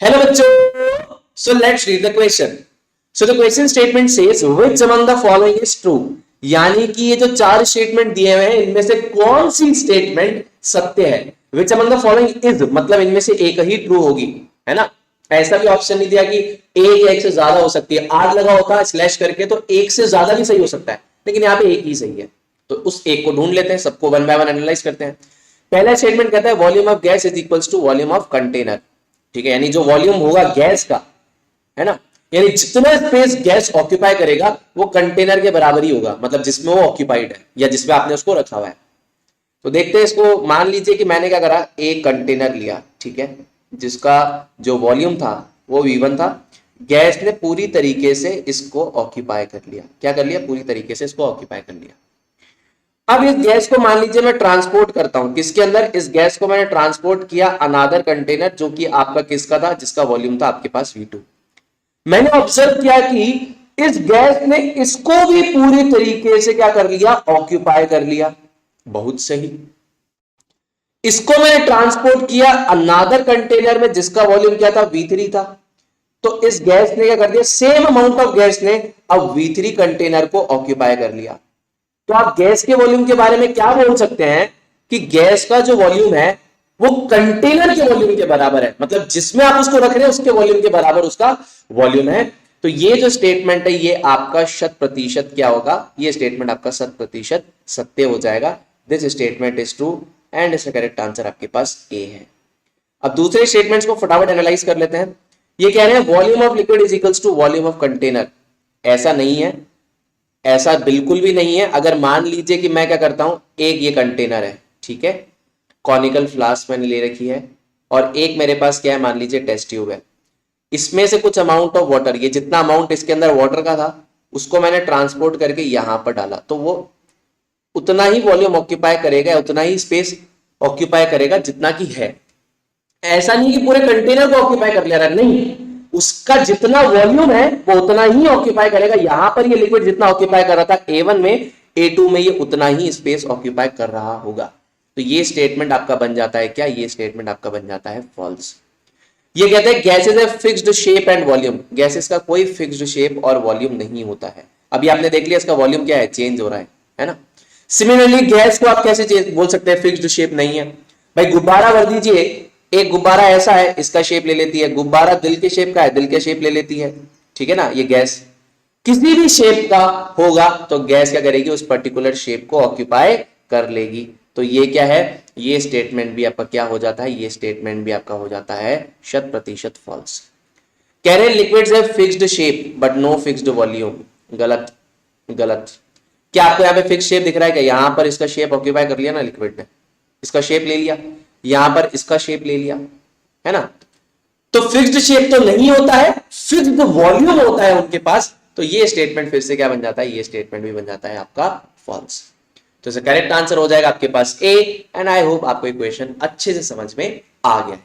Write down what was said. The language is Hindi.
Hello बच्चों, so let's read the question. So the question statement says which among the following is true. यानी कि ये जो चार स्टेटमेंट दिए हुए हैं इनमें से कौन सी स्टेटमेंट सत्य है. Which among the following is मतलब इनमें से एक ही ट्रू होगी, है ना. ऐसा भी ऑप्शन नहीं दिया कि एक या एक से ज्यादा हो सकती है. आग लगा होता है स्लैश करके तो एक से ज्यादा भी सही हो सकता है, लेकिन यहाँ पे एक ही सही है. तो उस एक को ढूंढ लेते हैं, सबको वन बाय वन एनालाइज करते हैं. पहला स्टेटमेंट कहता है volume of gas is equals to volume of container. ठीक है, यानी जो वॉल्यूम होगा गैस का, है ना, यानी जितना स्पेस गैस ऑक्यूपाई करेगा वो कंटेनर के बराबर ही होगा, मतलब जिसमें वो ऑक्यूपाइड है या जिसमें आपने उसको रखा हुआ है. तो देखते हैं इसको. मान लीजिए कि मैंने क्या करा, एक कंटेनर लिया, ठीक है, जिसका जो वॉल्यूम था वो V1 था. गैस ने पूरी तरीके से इसको ऑक्यूपाई कर लिया. क्या कर लिया? पूरी तरीके से इसको ऑक्यूपाई कर लिया. अब इस गैस को मान लीजिए मैं ट्रांसपोर्ट करता हूं. किसके अंदर? इस गैस को मैंने ट्रांसपोर्ट किया अनादर कंटेनर, जो कि आपका किसका था? जिसका वॉल्यूम था आपके पास V2. मैंने ऑब्जर्व किया कि इस गैस ने इसको भी पूरी तरीके से क्या कर लिया? ऑक्यूपाई कर लिया. बहुत सही. इसको मैंने ट्रांसपोर्ट किया अनादर कंटेनर में जिसका वॉल्यूम क्या था? V3 था. तो इस गैस ने क्या कर दिया? सेम अमाउंट ऑफ गैस ने अब V3 कंटेनर को ऑक्यूपाई कर लिया. तो आप गैस के वॉल्यूम के बारे में क्या बोल सकते हैं कि गैस का जो वॉल्यूम है वो कंटेनर के वॉल्यूम के बराबर है, मतलब जिसमें आप उसको रख रहे हैं उसके वॉल्यूम के बराबर उसका वॉल्यूम है. तो ये जो स्टेटमेंट है ये आपका 100% क्या होगा? ये स्टेटमेंट आपका 100% सत्य हो जाएगा. This statement is true and इसका करेक्ट आंसर आपके पास ए है. अब दूसरे स्टेटमेंट्स को फटाफट एनालाइज कर लेते हैं. ये कह रहे हैं volume of liquid is equals to volume of container. ऐसा नहीं है, ऐसा बिल्कुल भी नहीं है. अगर मान लीजिए कि मैं क्या करता हूं, एक ये कंटेनर है, ठीक है, कॉनिकल फ्लास्क मैंने ले रखी है, और एक मेरे पास क्या है, मान लीजिए टेस्ट ट्यूब है. इसमें से कुछ अमाउंट ऑफ वाटर, ये जितना अमाउंट इसके अंदर वाटर का था उसको मैंने ट्रांसपोर्ट करके यहां पर डाला, तो वो उतना ही वॉल्यूम ऑक्यूपाई करेगा, उतना ही स्पेस ऑक्यूपाई करेगा जितना कि है. ऐसा नहीं कि पूरे कंटेनर को ऑक्यूपाई कर ले रहा है, नहीं, उसका जितना वॉल्यूम है वो उतना ही ऑक्यूपाई करेगा. यहां पर ये लिक्विड जितना ऑक्यूपाई कर रहा था A1 में, A2 में ये उतना ही स्पेस ऑक्यूपाई कर रहा होगा. तो ये स्टेटमेंट आपका बन जाता है क्या? ये स्टेटमेंट आपका बन जाता है फॉल्स. ये कहते हैं gases have fixed shape and volume. Gases का कोई फिक्स्ड शेप और वॉल्यूम नहीं होता है. अभी आपने देख लिया इसका वॉल्यूम क्या है, चेंज हो रहा है ना. सिमिलरली गैस को आप कैसे बोल सकते हैं फिक्स्ड शेप नहीं है? भाई गुब्बारा भर दीजिए, एक गुब्बारा ऐसा है, इसका शेप ले लेती है. गुब्बारा दिल के शेप का है, दिल के शेप ले लेती है. ठीक है ना. ये गैस किसी भी शेप का होगा तो गैस क्या करेगी? उस पर्टिकुलर शेप को ऑक्यूपाई कर लेगी. तो ये क्या है? ये स्टेटमेंट भी आपका क्या हो जाता है? ये स्टेटमेंट भी आपका हो जाता है 100% फॉल्स. कह रहे हैं liquids have fixed shape but no fixed volume. गलत, गलत. क्या आपको यहाँ पे फिक्स शेप दिख रहा है क्या? यहां पर इसका शेप ऑक्यूपाई कर लिया ना लिक्विड ने, इसका शेप ले लिया, यहां पर इसका शेप ले लिया, है ना. तो फिक्स्ड शेप तो नहीं होता है, फिक्स्ड वॉल्यूम होता है उनके पास. तो ये स्टेटमेंट फिर से क्या बन जाता है? ये स्टेटमेंट भी बन जाता है आपका फॉल्स. तो इसका करेक्ट आंसर हो जाएगा आपके पास ए. एंड आई होप आपको ये क्वेश्चन अच्छे से समझ में आ गया है.